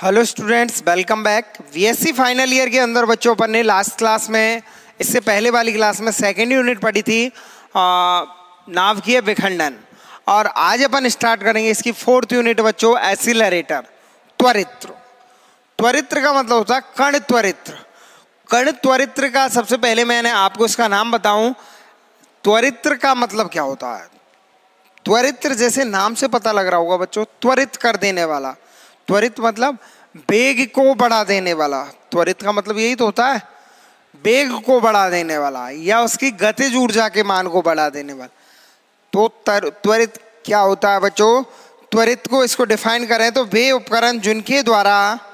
Hello students, welcome back. BSc final year के अंदर बच्चों पर ने लास्ट क्लास में, इससे पहले वाली क्लास में सेकेंड यूनिट पढ़ी थी नाभिकीय विखंडन, और आज अपन स्टार्ट करेंगे इसकी फोर्थ यूनिट बच्चों, एक्सीलरेटर, त्वरित्र। त्वरित्र का मतलब होता है कण त्वरित्र। कण त्वरित्र का सबसे पहले मैंने आपको इसका नाम बताऊं। त्वरित्र का मतलब क्या होता है? त्वरित्र जैसे नाम से पता लग रहा होगा बच्चों, त्वरित कर देने वाला। त्वरित मतलब वेग को बढ़ा देने वाला। त्वरित का मतलब यही तो होता है, वेग को बढ़ा देने वाला या उसकी गतिज ऊर्जा के मान को बढ़ा देने वाला। तो त्वरित क्या होता है बच्चों? त्वरित को इसको डिफाइन करें तो वे उपकरण जिनके द्वारा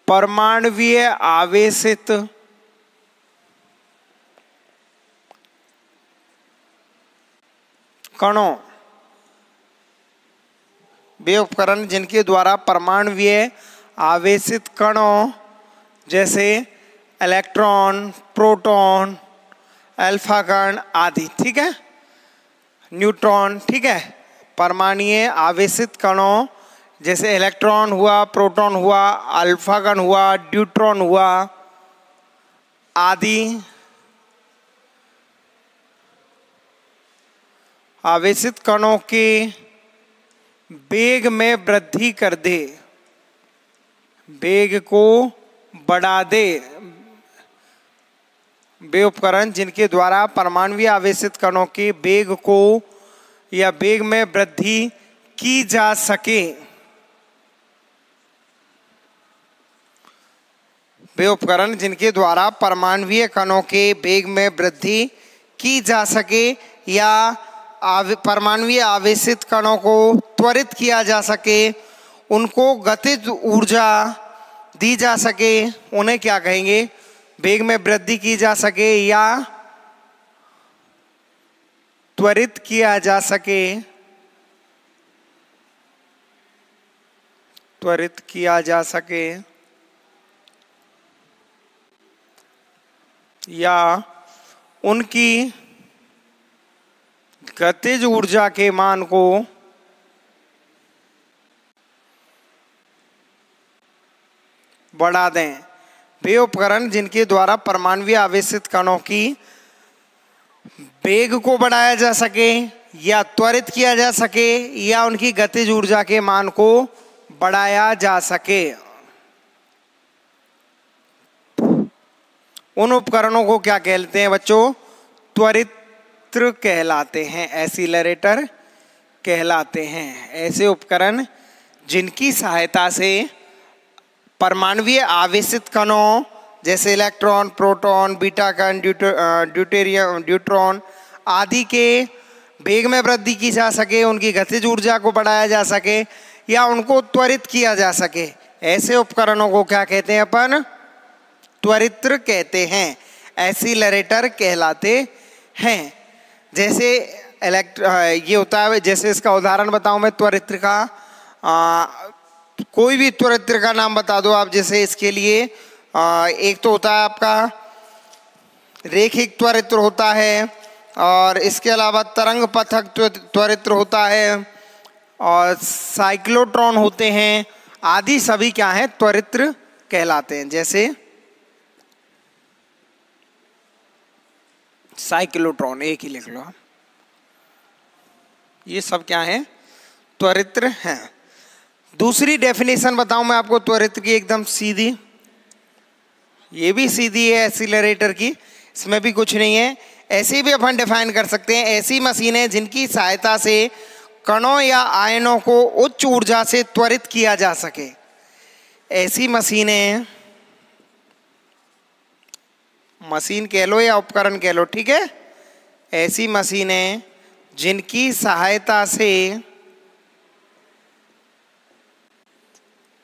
परमाणुवीय आवेशित कणों, वे उपकरण जिनके द्वारा परमाणुवीय आवेशित कणों जैसे इलेक्ट्रॉन, प्रोटॉन, अल्फा कण आदि, ठीक है, न्यूट्रॉन, ठीक है, परमाणुवीय आवेशित कणों जैसे इलेक्ट्रॉन हुआ, प्रोटॉन हुआ, अल्फा कण हुआ, ड्यूट्रॉन हुआ आदि आवेशित कणों के वेग में वृद्धि कर दे, वेग को बढ़ा दे। वे उपकरण जिनके द्वारा परमाणुवीय आवेशित कणों के वेग को या वेग में वृद्धि की जा सके, वे उपकरण जिनके द्वारा परमाणुवीय कणों के वेग में वृद्धि की जा सके या परमाणुवीय आवेशित कणों को त्वरित किया जा सके, उनको गतिज ऊर्जा दी जा सके, उन्हें क्या कहेंगे? वेग में वृद्धि की जा सके या त्वरित किया जा सके, त्वरित किया जा सके या उनकी गतिज ऊर्जा के मान को बढ़ा दें। वे उपकरण जिनके द्वारा परमाणुवीय आवेशित कणों की वेग को बढ़ाया जा सके या त्वरित किया जा सके या उनकी गतिज ऊर्जा के मान को बढ़ाया जा सके, उन उपकरणों को क्या कहते हैं बच्चों? त्वरित्र कहलाते हैं, एक्सीलरेटर कहलाते हैं। ऐसे उपकरण जिनकी सहायता से परमाणुवीय आवेशित कणों जैसे इलेक्ट्रॉन, प्रोटॉन, बीटा कण, ड्यूटेरियम, ड्यूट्रॉन आदि के वेग में वृद्धि की जा सके, उनकी गतिज ऊर्जा को बढ़ाया जा सके या उनको त्वरित किया जा सके, ऐसे उपकरणों को क्या कहते हैं अपन? त्वरित्र कहते हैं, एक्सीलरेटर कहलाते हैं। जैसे ये होता है, जैसे इसका उदाहरण बताऊं मैं त्वरित्र का। कोई भी त्वरित्र का नाम बता दो आप। जैसे इसके लिए एक तो होता है आपका रेखिक त्वरित्र होता है, और इसके अलावा तरंग पथक त्वरित्र होता है, और साइक्लोट्रॉन होते हैं आदि, सभी क्या हैं? त्वरित्र कहलाते हैं। जैसे साइक्लोट्रॉन, एक ही लिख लो, ये सब क्या है? त्वरित्र हैं। दूसरी डेफिनेशन बताऊं मैं आपको त्वरित्र की, एकदम सीधी, ये भी सीधी है एक्सीलरेटर की, इसमें भी कुछ नहीं है। ऐसे भी अपन डिफाइन कर सकते हैं, ऐसी मशीनें जिनकी सहायता से कणों या आयनों को उच्च ऊर्जा से त्वरित किया जा सके। ऐसी मशीनें, मशीन कह लो या उपकरण कह लो, ठीक है, ऐसी मशीनें जिनकी सहायता से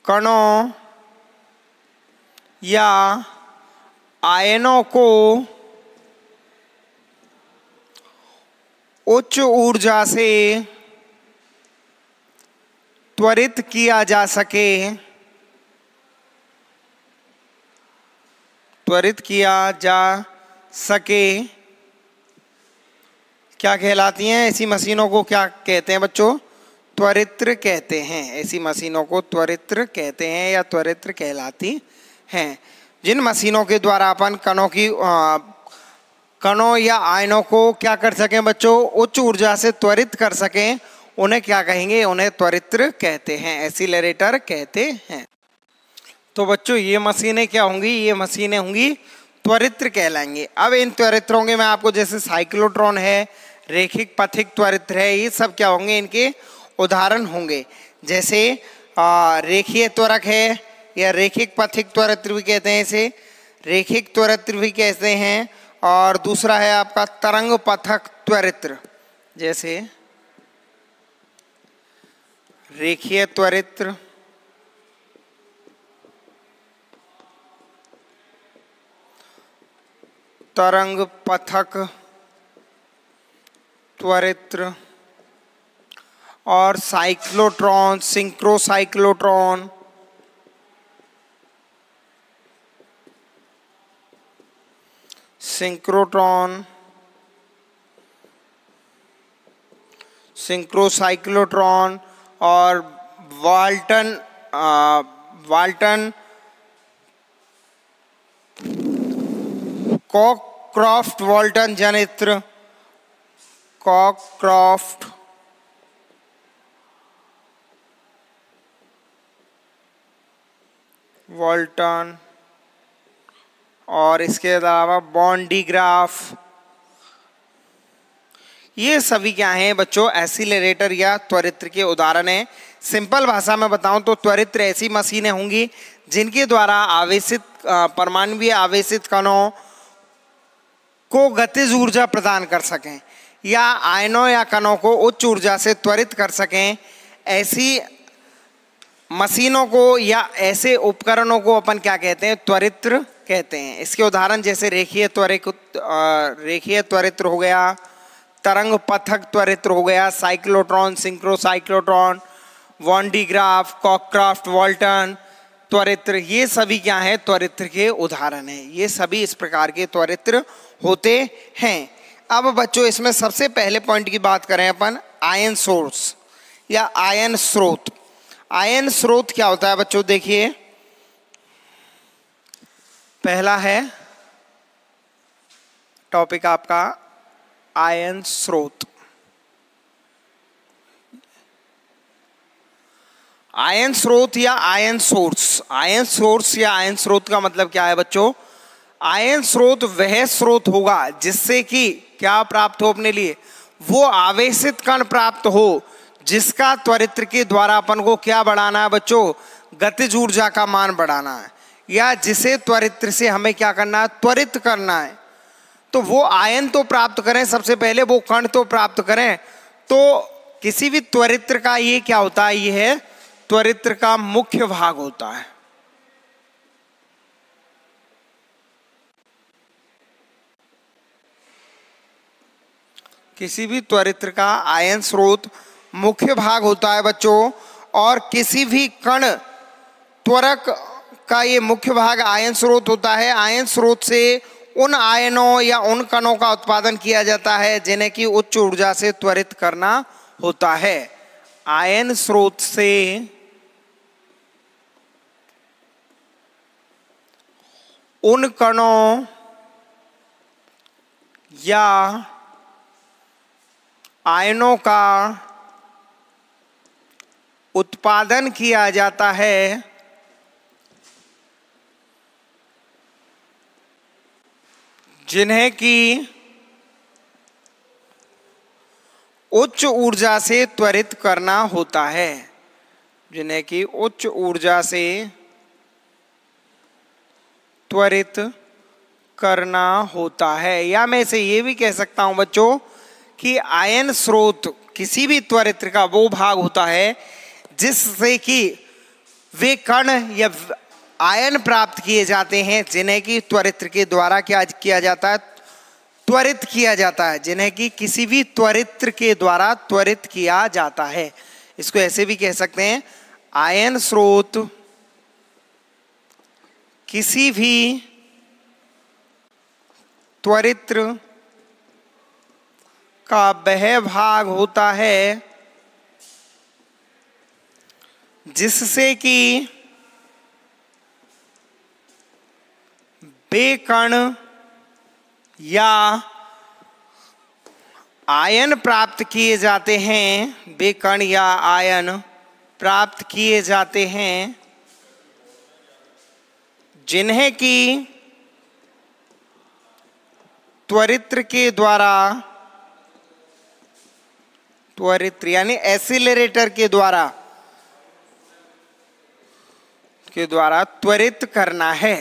कणों या आयनों को उच्च ऊर्जा से त्वरित किया जा सके, त्वरित किया जा सके क्या कहलाती हैं? ऐसी मशीनों को क्या कहते हैं बच्चों? त्वरित्र कहते हैं। ऐसी मशीनों को त्वरित्र कहते हैं या त्वरित्र कहलाती हैं। जिन मशीनों के द्वारा अपन कणों या आयनों को क्या कर सकें बच्चों? उच्च ऊर्जा से त्वरित कर सकें, उन्हें क्या कहेंगे? उन्हें त्वरित्र कहते हैं, एक्सीलरेटर कहते हैं। तो बच्चों ये मशीनें क्या होंगी? ये मशीनें होंगी त्वरित्र कहलाएंगे। अब इन त्वरित्रों के मैं आपको, जैसे साइक्लोट्रॉन है, रेखिक पथिक त्वरित्र है, ये सब क्या होंगे? इनके उदाहरण होंगे। जैसे रेखीय त्वरक है या रेखिक पथिक त्वरित्र भी कहते हैं, इसे रेखिक त्वरित्र भी कहते हैं। और दूसरा है आपका तरंग पथक त्वरित्र, जैसे रेखीय त्वरित्र, तरंग पथक त्वरित्र और साइक्लोट्रॉन, सिंक्रोसाइक्लोट्रॉन, सिंक्रोट्रॉन, सिंक्रोसाइक्लोट्रॉन और वाल्टन कॉकक्रॉफ्ट वाल्टन जनित्र, कॉकक्रॉफ्ट वाल्टन और इसके अलावा बॉन्डीग्राफ, ये सभी क्या हैं बच्चों? एक्सीलरेटर या त्वरित्र के उदाहरण हैं। सिंपल भाषा में बताऊं तो त्वरित्र ऐसी मशीनें होंगी जिनके द्वारा आवेशित परमाणुीय आवेशित कणों को गतिज ऊर्जा प्रदान कर सकें या आयनों या कणों को उच्च ऊर्जा से त्वरित कर सकें। ऐसी मशीनों को या ऐसे उपकरणों को अपन क्या कहते हैं? त्वरित्र कहते हैं। इसके उदाहरण जैसे रेखीय त्वरित्र हो गया, तरंग पथक त्वरित्र हो गया, साइक्लोट्रॉन, सिंक्रोसाइक्लोट्रॉन, वॉन्डीग्राफ, कॉकक्रॉफ्ट वाल्टन त्वरित्र, ये सभी क्या है? त्वरित्र के उदाहरण हैं। ये सभी इस प्रकार के त्वरित्र होते हैं। अब बच्चों इसमें सबसे पहले पॉइंट की बात करें अपन, आयन सोर्स या आयन स्रोत। आयन स्रोत क्या होता है बच्चों? देखिए, पहला है टॉपिक आपका आयन स्रोत। आयन स्रोत या आयन सोर्स। आयन सोर्स या आयन स्रोत का मतलब क्या है बच्चों? आयन स्रोत वह स्रोत होगा जिससे कि क्या प्राप्त हो अपने लिए? वो आवेशित कण प्राप्त हो जिसका त्वरित्र के द्वारा अपन को क्या बढ़ाना है बच्चों? गतिज ऊर्जा का मान बढ़ाना है, या जिसे त्वरित्र से हमें क्या करना है? त्वरित करना है। तो वो आयन तो प्राप्त करें, सबसे पहले वो कण तो प्राप्त करें। तो किसी भी त्वरित्र का ये क्या होता है? ये है त्वरित्र का मुख्य भाग होता है। किसी भी त्वरित्र का आयन स्रोत मुख्य भाग होता है बच्चों। और किसी भी कण त्वरक का ये मुख्य भाग आयन स्रोत होता है। आयन स्रोत से उन आयनों या उन कणों का उत्पादन किया जाता है जिन्हें कि उच्च ऊर्जा से त्वरित करना होता है। आयन स्रोत से उन कणों या आयनों का उत्पादन किया जाता है जिन्हें कि उच्च ऊर्जा से त्वरित करना होता है। जिन्हें कि उच्च ऊर्जा से त्वरित करना होता है। या मैं इसे ये भी कह सकता हूं बच्चों कि आयन स्रोत किसी भी त्वरित्र का वो भाग होता है जिससे कि वे कण या आयन प्राप्त किए जाते हैं जिन्हें कि त्वरित्र के द्वारा क्या किया जाता है? त्वरित किया जाता है। जिन्हें कि किसी भी त्वरित्र के द्वारा त्वरित किया जाता है। इसको ऐसे भी कह सकते हैं, आयन स्रोत किसी भी त्वरित्र का वह भाग होता है जिससे कि वे कण या आयन प्राप्त किए जाते हैं, वे कण या आयन प्राप्त किए जाते हैं जिन्हें कि त्वरित्र के द्वारा, त्वरित्र यानी एक्सीलरेटर के द्वारा त्वरित करना है।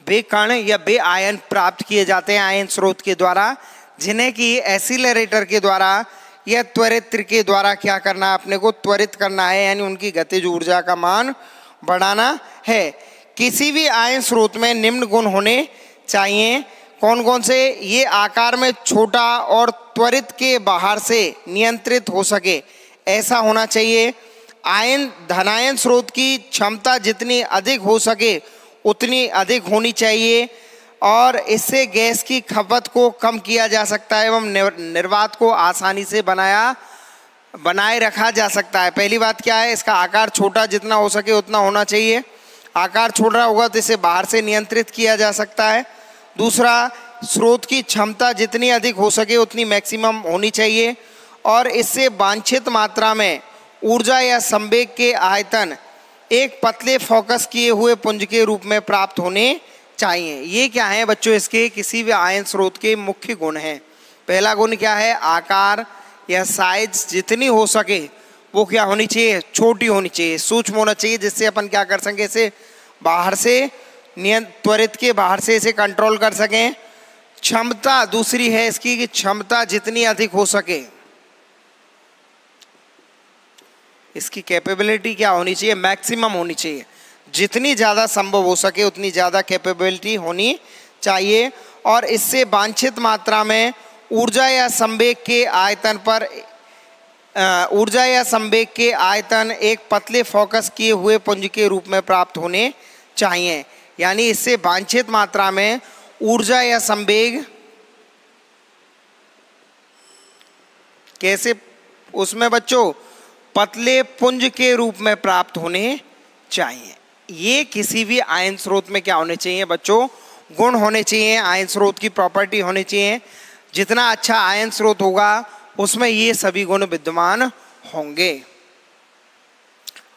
वे कण या वे आयन प्राप्त किए जाते हैं आयन स्रोत के द्वारा जिन्हें कि एक्सीलरेटर के द्वारा या त्वरित्र के द्वारा क्या करना, अपने को त्वरित करना है, यानी उनकी गतिज ऊर्जा का मान बढ़ाना है। किसी भी आयन स्रोत में निम्न गुण होने चाहिए। कौन कौन से? ये आकार में छोटा और त्वरित के बाहर से नियंत्रित हो सके ऐसा होना चाहिए। आयन धनायन स्रोत की क्षमता जितनी अधिक हो सके उतनी अधिक होनी चाहिए और इससे गैस की खपत को कम किया जा सकता है एवं निर्वात को आसानी से बनाए रखा जा सकता है। पहली बात क्या है? इसका आकार छोटा जितना हो सके उतना होना चाहिए। आकार छोटा होगा तो इसे बाहर से नियंत्रित किया जा सकता है। दूसरा, स्रोत की क्षमता जितनी अधिक हो सके उतनी मैक्सिमम होनी चाहिए और इससे वांछित मात्रा में ऊर्जा या संवेग के आयतन एक पतले फोकस किए हुए पुंज के रूप में प्राप्त होने चाहिए। ये क्या है बच्चों? इसके किसी भी आयन स्रोत के मुख्य गुण हैं। पहला गुण क्या है? आकार या साइज जितनी हो सके वो क्या होनी चाहिए? छोटी होनी चाहिए, सूक्ष्म होना चाहिए, जिससे अपन क्या कर सकें, इसे बाहर से त्वरित के बाहर से इसे कंट्रोल कर सकें। क्षमता दूसरी है इसकी कि क्षमता जितनी अधिक हो सके, इसकी कैपेबिलिटी क्या होनी चाहिए? मैक्सिमम होनी चाहिए। जितनी ज़्यादा संभव हो सके उतनी ज़्यादा कैपेबिलिटी होनी चाहिए और इससे वांछित मात्रा में ऊर्जा या संवेग के आयतन एक पतले फोकस किए हुए पुंज के रूप में प्राप्त होने चाहिए। यानी इससे वांछित मात्रा में ऊर्जा या संवेग कैसे उसमें बच्चों पतले पुंज के रूप में प्राप्त होने चाहिए। ये किसी भी आयन स्रोत में क्या होने चाहिए बच्चों? गुण होने चाहिए, आयन स्रोत की प्रॉपर्टी होनी चाहिए। जितना अच्छा आयन स्रोत होगा उसमें ये सभी गुण विद्यमान होंगे।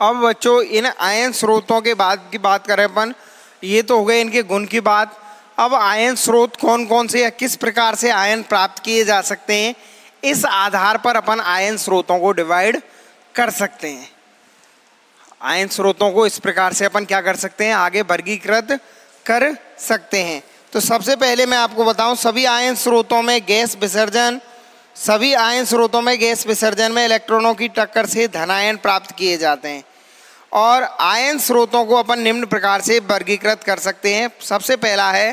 अब बच्चों इन आयन स्रोतों के बाद की बात करें अपन, ये तो हो गए इनके गुण की बात। अब आयन स्रोत कौन कौन से या किस प्रकार से आयन प्राप्त किए जा सकते हैं, इस आधार पर अपन आयन स्रोतों को डिवाइड कर सकते हैं। आयन स्रोतों को इस प्रकार से अपन क्या कर सकते हैं? आगे वर्गीकृत कर सकते हैं। तो सबसे पहले मैं आपको बताऊं, सभी आयन स्रोतों में गैस विसर्जन में इलेक्ट्रॉनों की टक्कर से धनायन प्राप्त किए जाते हैं और आयन स्रोतों को अपन निम्न प्रकार से वर्गीकृत कर सकते हैं। सबसे पहला है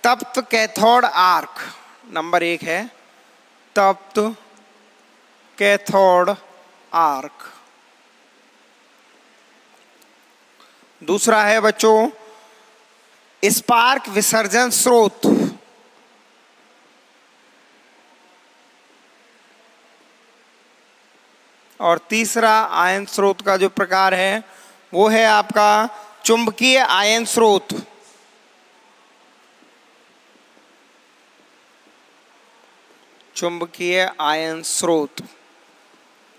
तप्त कैथोड आर्क, नंबर 1 है तप्त कैथोड आर्क। दूसरा है बच्चों स्पार्क विसर्जन स्रोत। और तीसरा आयन स्रोत का जो प्रकार है वो है आपका चुंबकीय आयन स्रोत। चुंबकीय आयन स्रोत।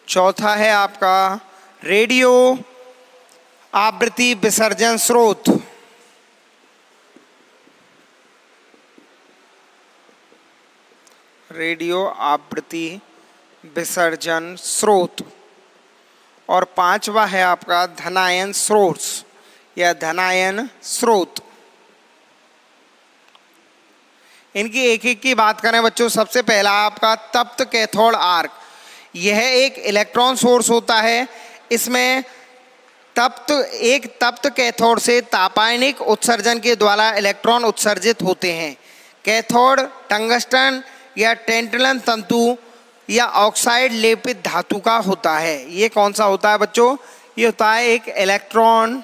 चौथा है आपका रेडियो आवृत्ति विसर्जन स्रोत। रेडियो आवृत्ति विसर्जन स्रोत। और पांचवा है आपका धनायन स्रोत या धनायन स्रोत। इनकी एक एक की बात करें बच्चों, सबसे पहला आपका तप्त कैथोड आर्क। यह एक इलेक्ट्रॉन सोर्स होता है। इसमें तप्त कैथोड से तापायनिक उत्सर्जन के द्वारा इलेक्ट्रॉन उत्सर्जित होते हैं। कैथोड टंगस्टन या टेंटलन तंतु या ऑक्साइड लेपित धातु का होता है। ये कौन सा होता है बच्चों? ये होता है एक इलेक्ट्रॉन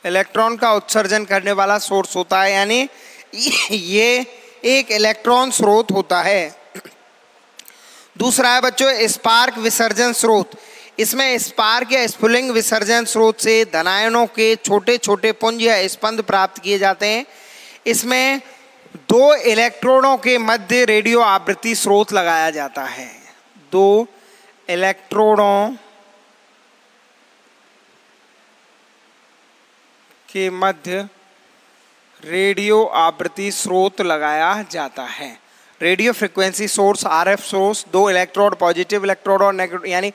इलेक्ट्रॉन का उत्सर्जन करने वाला सोर्स होता है, यानी ये एक इलेक्ट्रॉन स्रोत होता है। दूसरा है बच्चों स्पार्क विसर्जन स्रोत। इसमें स्पार्क या स्फुलिंग विसर्जन स्रोत से धनायनों के छोटे छोटे पुंज या स्पंद प्राप्त किए जाते हैं। इसमें दो इलेक्ट्रॉनों के मध्य रेडियो आवृत्ति स्रोत लगाया जाता है। दो इलेक्ट्रॉनों के मध्य रेडियो आवृत्ति स्रोत लगाया जाता है। Radio frequency source RF source, दो इलेक्ट्रोड पॉजिटिव इलेक्ट्रोड और नेगेटिव यानी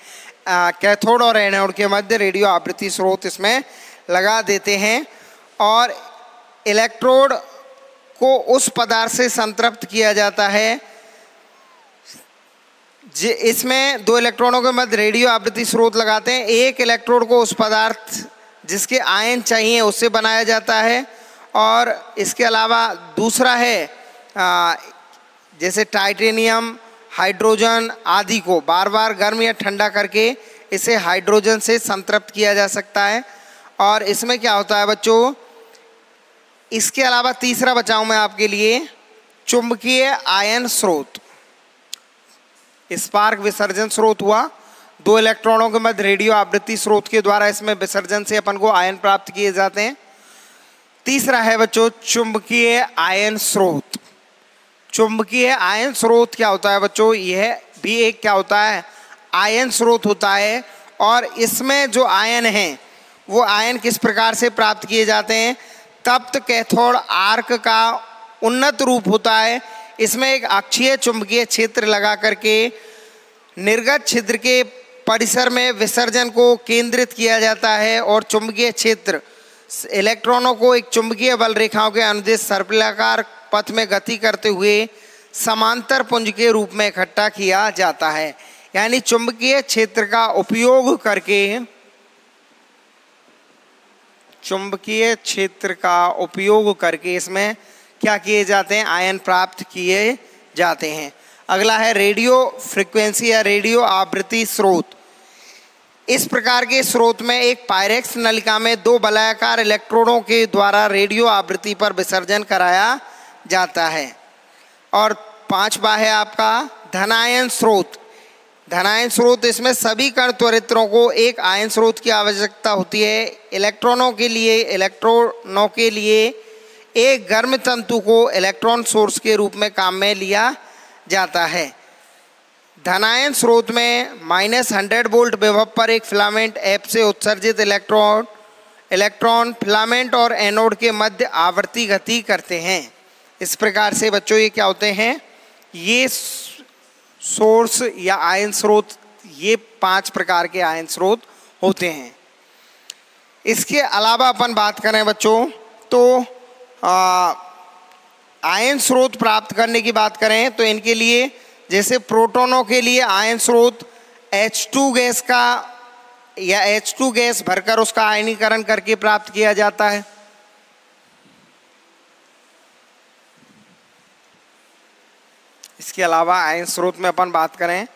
कैथोड और एनोड के मध्य रेडियो आवृत्ति स्रोत इसमें लगा देते हैं और इलेक्ट्रोड को उस पदार्थ से संतृप्त किया जाता है। इसमें दो इलेक्ट्रॉनों के मध्य रेडियो आवृत्ति स्रोत लगाते हैं। एक इलेक्ट्रोड को उस पदार्थ जिसके आयन चाहिए उससे बनाया जाता है और इसके अलावा दूसरा है जैसे टाइटेनियम, हाइड्रोजन आदि को बार बार गर्म या ठंडा करके इसे हाइड्रोजन से संतृप्त किया जा सकता है। और इसमें क्या होता है बच्चों, इसके अलावा तीसरा बचाऊं मैं आपके लिए चुंबकीय आयन स्रोत। स्पार्क विसर्जन स्रोत हुआ, दो इलेक्ट्रॉनों के मध्य रेडियो आवृत्ति स्रोत के द्वारा इसमें विसर्जन से अपन को आयन प्राप्त किए जाते हैं। तीसरा है बच्चों चुंबकीय आयन स्रोत। चुंबकीय आयन स्रोत क्या होता है बच्चों, यह भी एक क्या होता है आयन स्रोत होता है। और इसमें जो आयन हैं वो आयन किस प्रकार से प्राप्त किए जाते हैं, तप्त कैथोड आर्क का उन्नत रूप होता है। इसमें एक अक्षीय चुंबकीय क्षेत्र लगा करके निर्गत छिद्र के परिसर में विसर्जन को केंद्रित किया जाता है और चुंबकीय क्षेत्र इलेक्ट्रॉनों को एक चुंबकीय बल रेखाओं के अनुदिश सर्पिलाकार पथ में गति करते हुए समांतर पुंज के रूप में इकट्ठा किया जाता है। यानी चुंबकीय क्षेत्र का उपयोग करके इसमें क्या किए जाते हैं, आयन प्राप्त किए जाते हैं। अगला है रेडियो फ्रिक्वेंसी या रेडियो आवृत्ति स्रोत। इस प्रकार के स्रोत में एक पायरेक्स नलिका में दो वलयाकार इलेक्ट्रोडों के द्वारा रेडियो आवृत्ति पर विसर्जन कराया जाता है। और पांचवा है आपका धनायन स्रोत। धनायन स्रोत, इसमें सभी कण त्वरित्रों को एक आयन स्रोत की आवश्यकता होती है। इलेक्ट्रॉनों के लिए एक गर्म तंतु को इलेक्ट्रॉन सोर्स के रूप में काम में लिया जाता है। धनायन स्रोत में -100 वोल्ट विभव पर एक फिलामेंट एफ से उत्सर्जित इलेक्ट्रॉन फिलामेंट और एनोड के मध्य आवर्ती गति करते हैं। इस प्रकार से बच्चों ये क्या होते हैं, ये सोर्स या आयन स्रोत, ये 5 प्रकार के आयन स्रोत होते हैं। इसके अलावा अपन बात करें बच्चों तो आयन स्रोत प्राप्त करने की बात करें तो इनके लिए जैसे प्रोटॉनों के लिए आयन स्रोत H2 गैस का या H2 गैस भरकर उसका आयनीकरण करके प्राप्त किया जाता है। इसके अलावा आयन स्रोत में अपन बात करें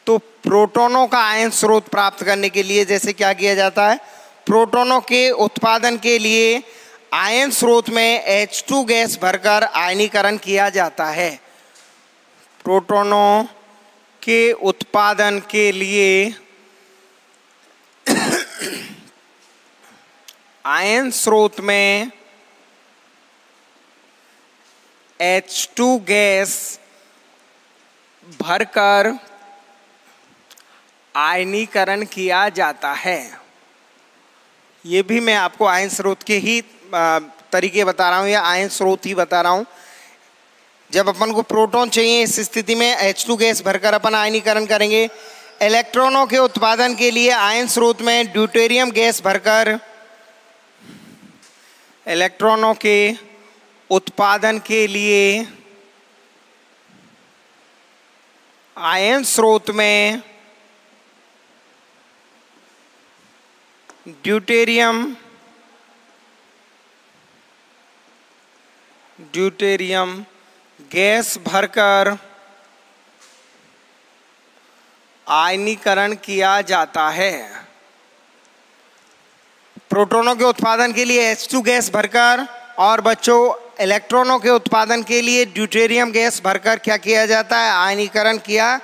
तो प्रोटॉनों का आयन स्रोत प्राप्त करने के लिए जैसे क्या किया जाता है, प्रोटॉनों के उत्पादन के लिए आयन स्रोत में H2 गैस भरकर आयनीकरण किया जाता है। प्रोटॉनों के उत्पादन के लिए आयन स्रोत में H2 गैस भरकर आयनीकरण किया जाता है। ये भी मैं आपको आयन स्रोत के ही तरीके बता रहा हूँ या आयन स्रोत ही बता रहा हूँ। जब अपन को प्रोटॉन चाहिए इस स्थिति में H2 गैस भरकर अपन आयनीकरण करेंगे। इलेक्ट्रॉनों के उत्पादन के लिए आयन स्रोत में ड्यूटेरियम गैस भरकर इलेक्ट्रॉनों के उत्पादन के लिए आयन स्रोत में ड्यूटेरियम गैस भरकर आयनीकरण किया जाता है। प्रोटॉनों के उत्पादन के लिए H2 गैस भरकर और बच्चों इलेक्ट्रॉनों के उत्पादन के लिए ड्यूटेरियम गैस भरकर क्या किया जाता है, आयनीकरण किया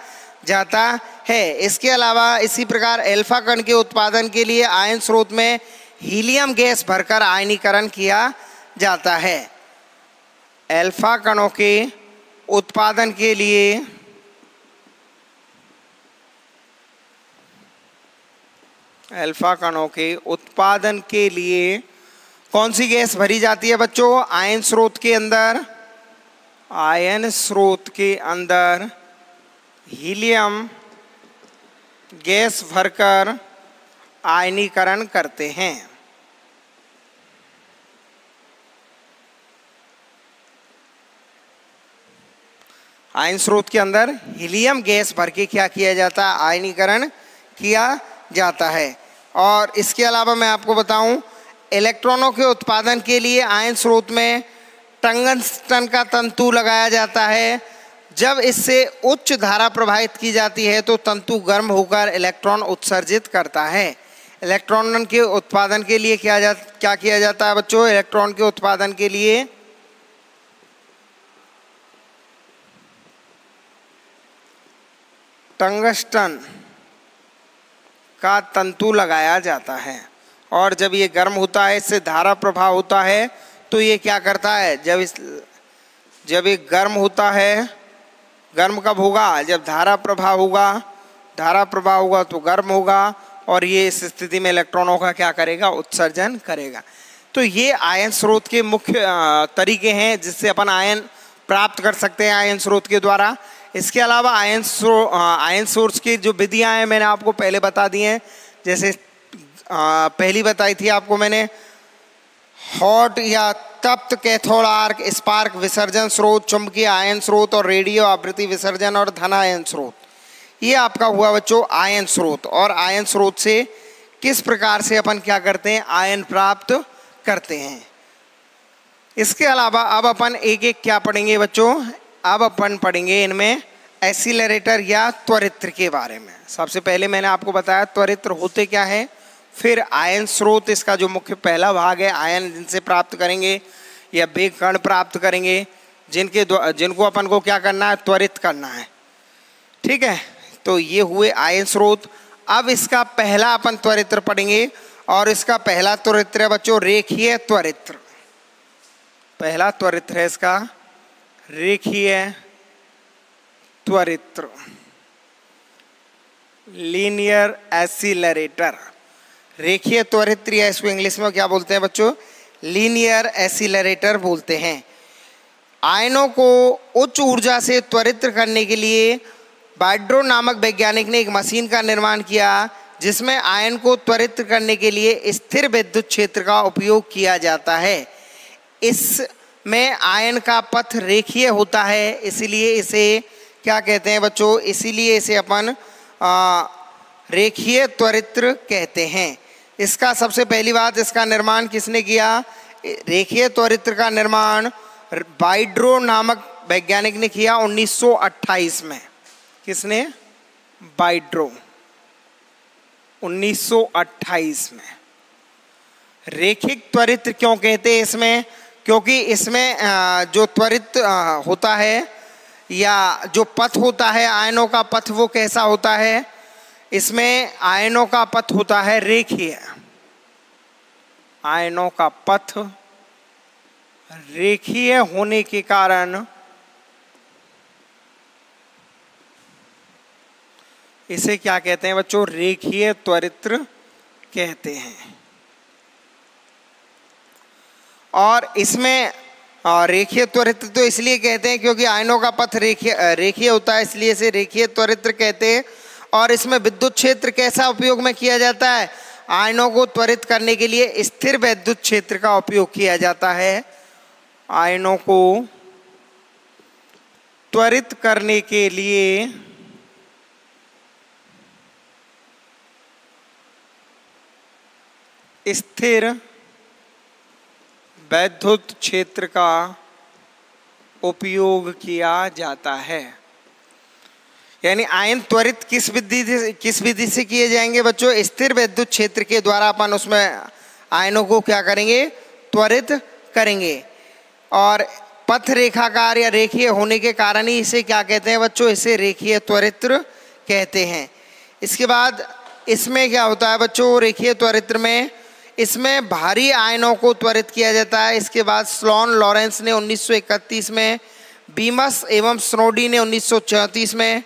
जाता है। इसके अलावा इसी प्रकार अल्फा कण के उत्पादन के लिए आयन स्रोत में हीलियम गैस भरकर आयनीकरण किया जाता है। अल्फा कणों के उत्पादन के लिए कौन सी गैस भरी जाती है बच्चों, आयन स्रोत के अंदर हीलियम गैस भरकर आयनीकरण करते हैं। आयन स्रोत के अंदर हीलियम गैस भर के क्या किया जाता है, आयनीकरण किया जाता है। और इसके अलावा मैं आपको बताऊं, इलेक्ट्रॉनों के उत्पादन के लिए आयन स्रोत में टंगस्टन का तंतु लगाया जाता है। जब इससे उच्च धारा प्रवाहित की जाती है तो तंतु गर्म होकर इलेक्ट्रॉन उत्सर्जित करता है। इलेक्ट्रॉन के उत्पादन के लिए क्या किया जाता है बच्चों, इलेक्ट्रॉन के उत्पादन के लिए टंगस्टन का तंतु लगाया जाता है। और जब ये गर्म होता है, इससे धारा प्रवाह होता है, तो ये क्या करता है, जब ये गर्म होता है, गर्म कब होगा, जब धारा प्रवाह होगा तो गर्म होगा, और ये इस स्थिति में इलेक्ट्रॉनों का क्या करेगा, उत्सर्जन करेगा। तो ये आयन स्रोत के मुख्य तरीके हैं जिससे अपन आयन प्राप्त कर सकते हैं आयन स्रोत के द्वारा। इसके अलावा आयन सोर्स की जो विधियां हैं मैंने आपको पहले बता दी हैं। जैसे पहली बताई थी आपको मैंने, हॉट या तप्त कैथोड आर्क, स्पार्क विसर्जन स्रोत, चुंबकीय आयन स्रोत और रेडियो आवृत्ति विसर्जन और धन आयन स्रोत। ये आपका हुआ बच्चों आयन स्रोत। और आयन स्रोत से किस प्रकार से अपन क्या करते हैं, आयन प्राप्त करते हैं। इसके अलावा अब अपन एक एक क्या पढ़ेंगे बच्चों, अब अपन पढ़ेंगे इनमें एसिलरेटर या त्वरित्र के बारे में। सबसे पहले मैंने आपको बताया त्वरित्र होते क्या है, फिर आयन स्रोत इसका जो मुख्य पहला भाग है, आयन जिनसे प्राप्त करेंगे या वेग कण प्राप्त करेंगे, जिनको अपन को क्या करना है, त्वरित करना है। ठीक है, तो ये हुए आयन स्रोत। अब इसका पहला अपन त्वरित्र पढ़ेंगे और इसका पहला त्वरित्र है बच्चों रेखीय त्वरित्र। पहला त्वरित्र है इसका रेखीय त्वरित्र, लीनियर एसिलरेटर। रेखीय त्वरित्र या इसको इंग्लिश में क्या बोलते हैं बच्चों, लीनियर एसिलरेटर बोलते हैं। आयनों को उच्च ऊर्जा से त्वरित करने के लिए बाइड्रो नामक वैज्ञानिक ने एक मशीन का निर्माण किया जिसमें आयन को त्वरित करने के लिए स्थिर विद्युत क्षेत्र का उपयोग किया जाता है। इसमें आयन का पथ रेखीय होता है, इसलिए इसे क्या कहते हैं बच्चों, इसीलिए इसे अपन रेखीय त्वरित्र कहते हैं। इसका सबसे पहली बात, इसका निर्माण किसने किया, रेखीय त्वरित्र का निर्माण बाइड्रो नामक वैज्ञानिक ने किया 1928 में। किसने, बाइड्रो, 1928 में। रेखिक त्वरित्र क्यों कहते हैं इसमें, क्योंकि इसमें जो त्वरित होता है या जो पथ होता है आयनों का पथ, वो कैसा होता है, इसमें आयनों का पथ होता है रेखीय। आयनों का पथ रेखीय होने के कारण इसे क्या कहते हैं बच्चों, रेखीय त्वरित्र कहते हैं। और इसमें रेखीय त्वरित्र तो इसलिए कहते हैं क्योंकि आयनों का पथ रेखीय होता है, इसलिए इसे रेखीय त्वरित्र कहते हैं। और इसमें विद्युत क्षेत्र कैसा उपयोग में किया जाता है, आयनों को त्वरित करने के लिए स्थिर विद्युत क्षेत्र का उपयोग किया जाता है। आयनों को त्वरित करने के लिए स्थिर विद्युत क्षेत्र का उपयोग किया जाता है। यानी आयन त्वरित किस विधि से किए जाएंगे बच्चों, स्थिर विद्युत क्षेत्र के द्वारा अपन उसमें आयनों को क्या करेंगे, त्वरित करेंगे। और पथ रेखाकार या रेखीय होने के कारण ही इसे क्या कहते हैं बच्चों, इसे रेखीय त्वरित्र कहते हैं। इसके बाद इसमें क्या होता है बच्चों, रेखीय त्वरित्र में इसमें भारी आयनों को त्वरित किया जाता है। इसके बाद स्लोन लॉरेंस ने 1931 में, बीमस एवं स्नोडी ने 1934 में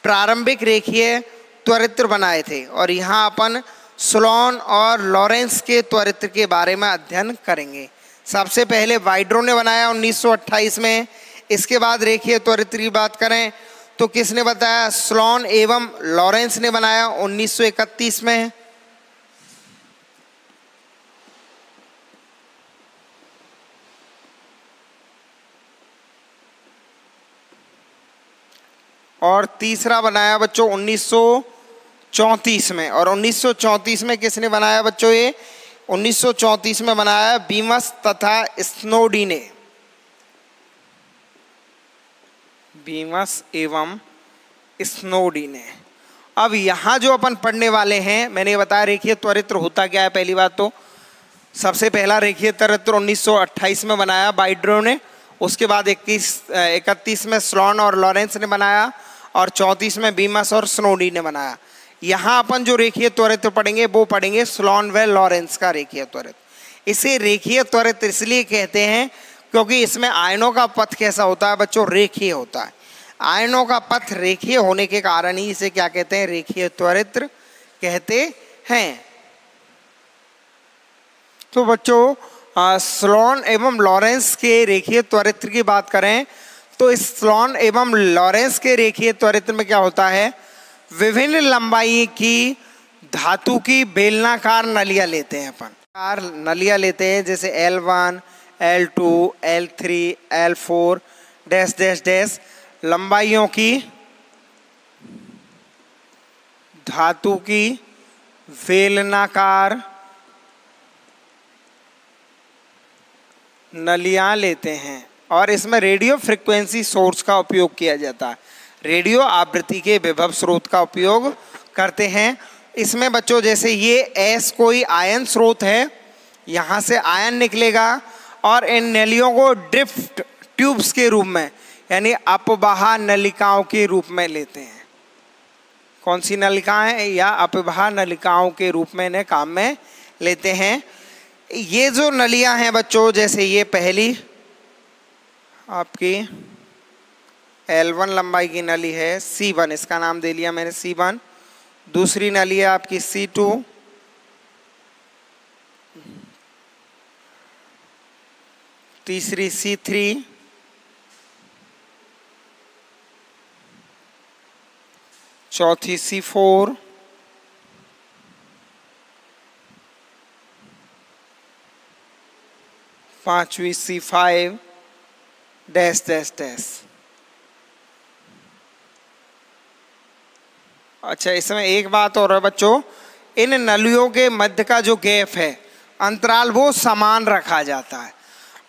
प्रारंभिक रेखीय त्वरित्र बनाए थे। और यहाँ अपन स्लोन और लॉरेंस के त्वरित्र के बारे में अध्ययन करेंगे। सबसे पहले वाइड्रो ने बनाया 1928 में। इसके बाद रेखीय त्वरित्र की बात करें तो किसने बताया, स्लोन एवं लॉरेंस ने बनाया 1931 में। और तीसरा बनाया बच्चों 1934 में। और 1934 में किसने बनाया बच्चों, ये 1934 में बनाया बीमस तथा स्नोडी ने, बीमस एवं स्नोडी ने। अब यहाँ जो अपन पढ़ने वाले हैं, मैंने बताया रेखीय त्वरित्र होता क्या है। पहली बात तो सबसे पहला रेखीय त्वरित्र 1928 में बनाया वाइड्रो ने। उसके बाद 31 में स्लोन और लॉरेंस ने बनाया और 34 में बीमस और स्नोडी ने बनाया। यहाँ अपन जो रेखीय त्वरित्र पढ़ेंगे वो पढ़ेंगे स्लोन व लॉरेंस का रेखीय त्वरित्र। इसे रेखीय त्वरित्र इसलिए कहते हैं क्योंकि इसमें आयनों का पथ कैसा होता है बच्चों, रेखीय होता है। आयनों का पथ रेखीय होने के कारण ही इसे क्या कहते हैं, रेखीय त्वरित्र कहते हैं। तो बच्चों स्लोन एवं लॉरेंस के रेखीय त्वरित्र की बात करें तो इस स्लोन एवं लॉरेंस के रेखीय त्वरित्र में क्या होता है, विभिन्न लंबाई की धातु की बेलनाकार नलियां लेते हैं अपन। नलियां लेते हैं जैसे L1, L2, L3, L4 dash dash dash लंबाइयों की धातु की बेलनाकार नलियां लेते हैं। और इसमें रेडियो फ्रिक्वेंसी सोर्स का उपयोग किया जाता है, रेडियो आवृत्ति के विभव स्रोत का उपयोग करते हैं। इसमें बच्चों जैसे ये S कोई आयन स्रोत है, यहाँ से आयन निकलेगा और इन नलियों को ड्रिफ्ट ट्यूब्स के रूप में यानी अपवाह नलिकाओं के रूप में लेते हैं। कौन सी नलिकाएं, या अपवाह नलिकाओं के रूप में इन्हें काम में लेते हैं। ये जो नलियां हैं बच्चों, जैसे ये पहली आपकी L1 लंबाई की नली है, C1 इसका नाम दे लिया मैंने C1। दूसरी नली है आपकी C2, तीसरी C3, चौथी C4, पांचवी C5 डैश डैश डैश। अच्छा, इसमें एक बात और है बच्चों, इन नलियों के मध्य का जो गैप है, अंतराल, वो समान रखा जाता है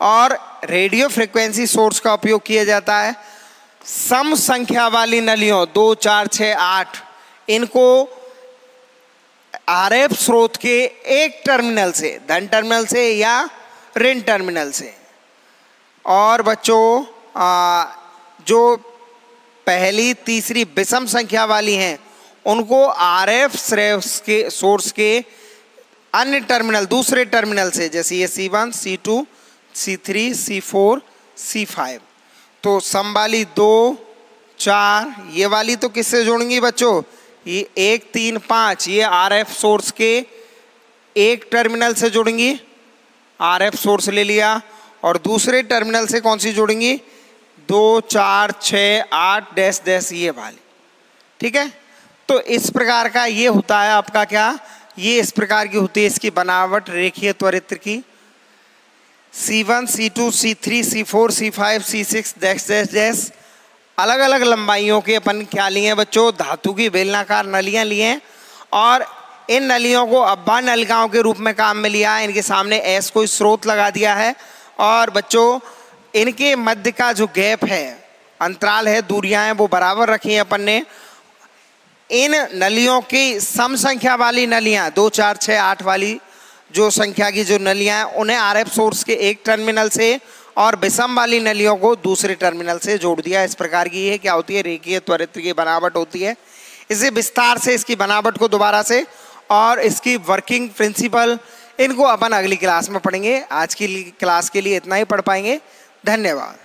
और रेडियो फ्रिक्वेंसी सोर्स का उपयोग किया जाता है। सम संख्या वाली नलियों 2, 4, 6, 8 इनको आरएफ स्रोत के एक टर्मिनल से, धन टर्मिनल से या ऋण टर्मिनल से, और बच्चों जो पहली तीसरी विषम संख्या वाली हैं उनको आरएफ के सोर्स के अन्य टर्मिनल, दूसरे टर्मिनल से, जैसे ये C1, C2, C3, C4, C5। तो सम वाली 2, 4 ये वाली तो किससे जोड़ेंगी बच्चों, ये 1, 3, 5 ये आरएफ सोर्स के एक टर्मिनल से जोड़ेंगी, आरएफ सोर्स ले लिया। और दूसरे टर्मिनल से कौन सी जोड़ेंगी, 2, 4, 6, 8 डैश डैश ये वाली। ठीक है, तो इस प्रकार का ये होता है आपका क्या, ये इस प्रकार की होती है इसकी बनावट रेखीय त्वरित्र की। C1, C2, C3, C4, C5, C6 dash dash dash अलग अलग लंबाइयों के अपन क्या लिए बच्चों, धातु की बेलनाकार नलियां लिए और इन नलियों को अब्बा नलिकाओं के रूप में काम में लिया। इनके सामने S कोई स्रोत लगा दिया है और बच्चों इनके मध्य का जो गैप है, अंतराल है, दूरियां हैं, वो बराबर रखी हैं अपन ने। इन नलियों की सम संख्या वाली नलियां 2, 4, 6, 8 वाली जो संख्या की जो नलियां हैं उन्हें आरएफ सोर्स के एक टर्मिनल से और विषम वाली नलियों को दूसरे टर्मिनल से जोड़ दिया। इस प्रकार की ये क्या होती है, रेखीय त्वरित की बनावट होती है। इसे विस्तार से इसकी बनावट को दोबारा से और इसकी वर्किंग प्रिंसिपल इनको अपन अगली क्लास में पढ़ेंगे। आज की क्लास के लिए इतना ही पढ़ पाएंगे। धन्यवाद।